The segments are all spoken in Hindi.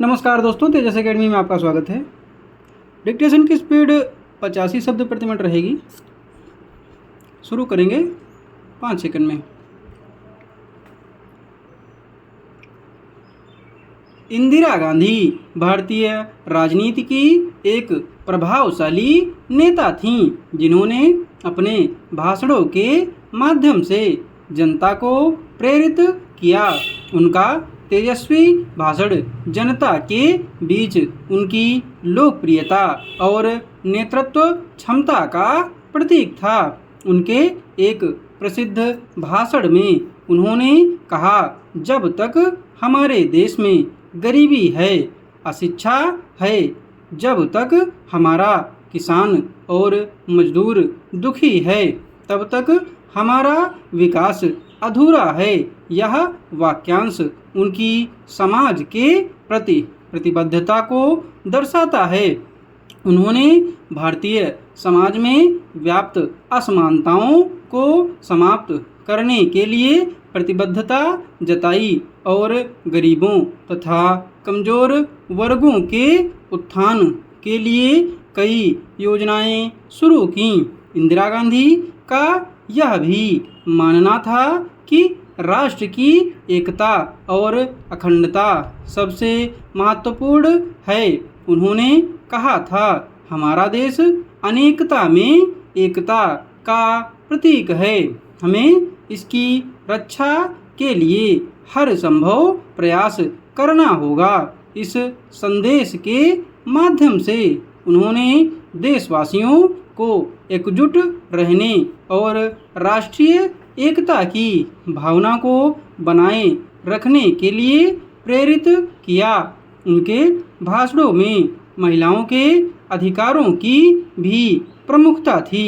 नमस्कार दोस्तों, तेजस एकेडमी में आपका स्वागत है। डिक्टेशन की स्पीड 85 शब्द प्रति मिनट रहेगी। शुरू करेंगे 5 सेकंड में। इंदिरा गांधी भारतीय राजनीति की एक प्रभावशाली नेता थीं, जिन्होंने अपने भाषणों के माध्यम से जनता को प्रेरित किया। उनका तेजस्वी भाषण जनता के बीच उनकी लोकप्रियता और नेतृत्व क्षमता का प्रतीक था। उनके एक प्रसिद्ध भाषण में उन्होंने कहा, जब तक हमारे देश में गरीबी है, अशिक्षा है, जब तक हमारा किसान और मजदूर दुखी है, तब तक हमारा विकास अधूरा है। यह वाक्यांश उनकी समाज के प्रति प्रतिबद्धता को दर्शाता है। उन्होंने भारतीय समाज में व्याप्त असमानताओं को समाप्त करने के लिए प्रतिबद्धता जताई और गरीबों तथा कमजोर वर्गों के उत्थान के लिए कई योजनाएं शुरू कीं। इंदिरा गांधी का यह भी मानना था कि राष्ट्र की एकता और अखंडता सबसे महत्वपूर्ण है। उन्होंने कहा था, हमारा देश अनेकता में एकता का प्रतीक है। हमें इसकी रक्षा के लिए हर संभव प्रयास करना होगा। इस संदेश के माध्यम से उन्होंने देशवासियों को एकजुट रहने और राष्ट्रीय एकता की भावना को बनाए रखने के लिए प्रेरित किया। उनके भाषणों में महिलाओं के अधिकारों की भी प्रमुखता थी।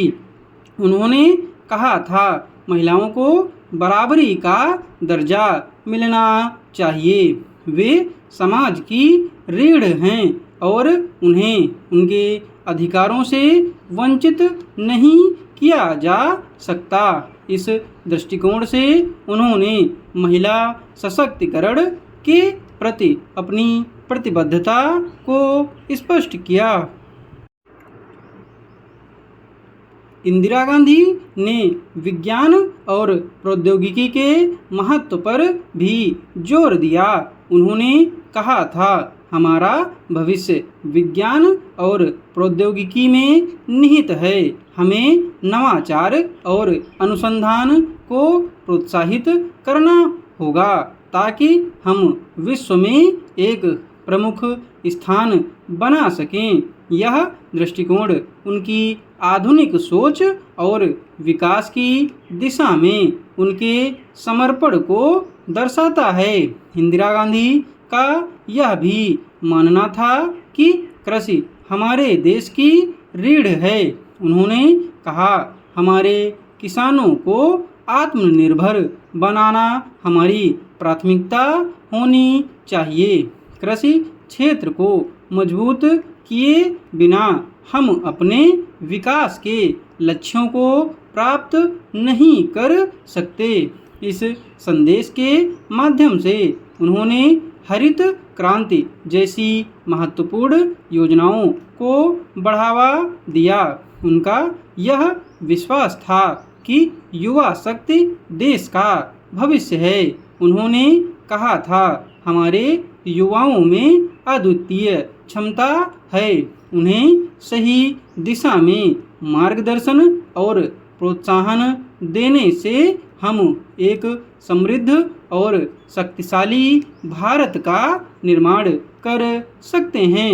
उन्होंने कहा था, महिलाओं को बराबरी का दर्जा मिलना चाहिए। वे समाज की रीढ़ हैं और उन्हें उनके अधिकारों से वंचित नहीं किया जा सकता। इस दृष्टिकोण से उन्होंने महिला सशक्तिकरण के प्रति अपनी प्रतिबद्धता को स्पष्ट किया। इंदिरा गांधी ने विज्ञान और प्रौद्योगिकी के महत्व पर भी जोर दिया। उन्होंने कहा था, हमारा भविष्य विज्ञान और प्रौद्योगिकी में निहित है। हमें नवाचार और अनुसंधान को प्रोत्साहित करना होगा ताकि हम विश्व में एक प्रमुख स्थान बना सकें। यह दृष्टिकोण उनकी आधुनिक सोच और विकास की दिशा में उनके समर्पण को दर्शाता है। इंदिरा गांधी का यह भी मानना था कि कृषि हमारे देश की रीढ़ है। उन्होंने कहा, हमारे किसानों को आत्मनिर्भर बनाना हमारी प्राथमिकता होनी चाहिए। कृषि क्षेत्र को मजबूत किए बिना हम अपने विकास के लक्ष्यों को प्राप्त नहीं कर सकते। इस संदेश के माध्यम से उन्होंने हरित क्रांति जैसी महत्वपूर्ण योजनाओं को बढ़ावा दिया। उनका यह विश्वास था कि युवा शक्ति देश का भविष्य है। उन्होंने कहा था, हमारे युवाओं में अद्वितीय क्षमता है। उन्हें सही दिशा में मार्गदर्शन और प्रोत्साहन देने से हम एक समृद्ध और शक्तिशाली भारत का निर्माण कर सकते हैं।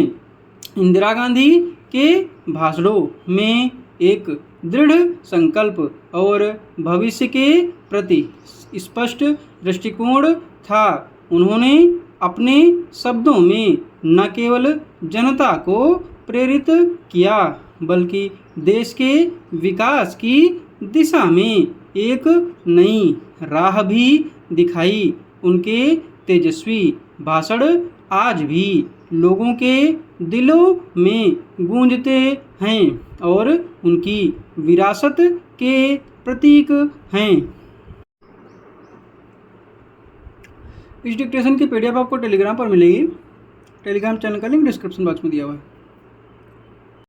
इंदिरा गांधी के भाषणों में एक दृढ़ संकल्प और भविष्य के प्रति स्पष्ट दृष्टिकोण था। उन्होंने अपने शब्दों में न केवल जनता को प्रेरित किया, बल्कि देश के विकास की दिशा में एक नई राह भी दिखाई। उनके तेजस्वी भाषण आज भी लोगों के दिलों में गूंजते हैं और उनकी विरासत के प्रतीक हैं। इस डिक्टेशन की पीडीएफ आपको टेलीग्राम पर मिलेगी। टेलीग्राम चैनल का लिंक डिस्क्रिप्शन बॉक्स में दिया हुआ है।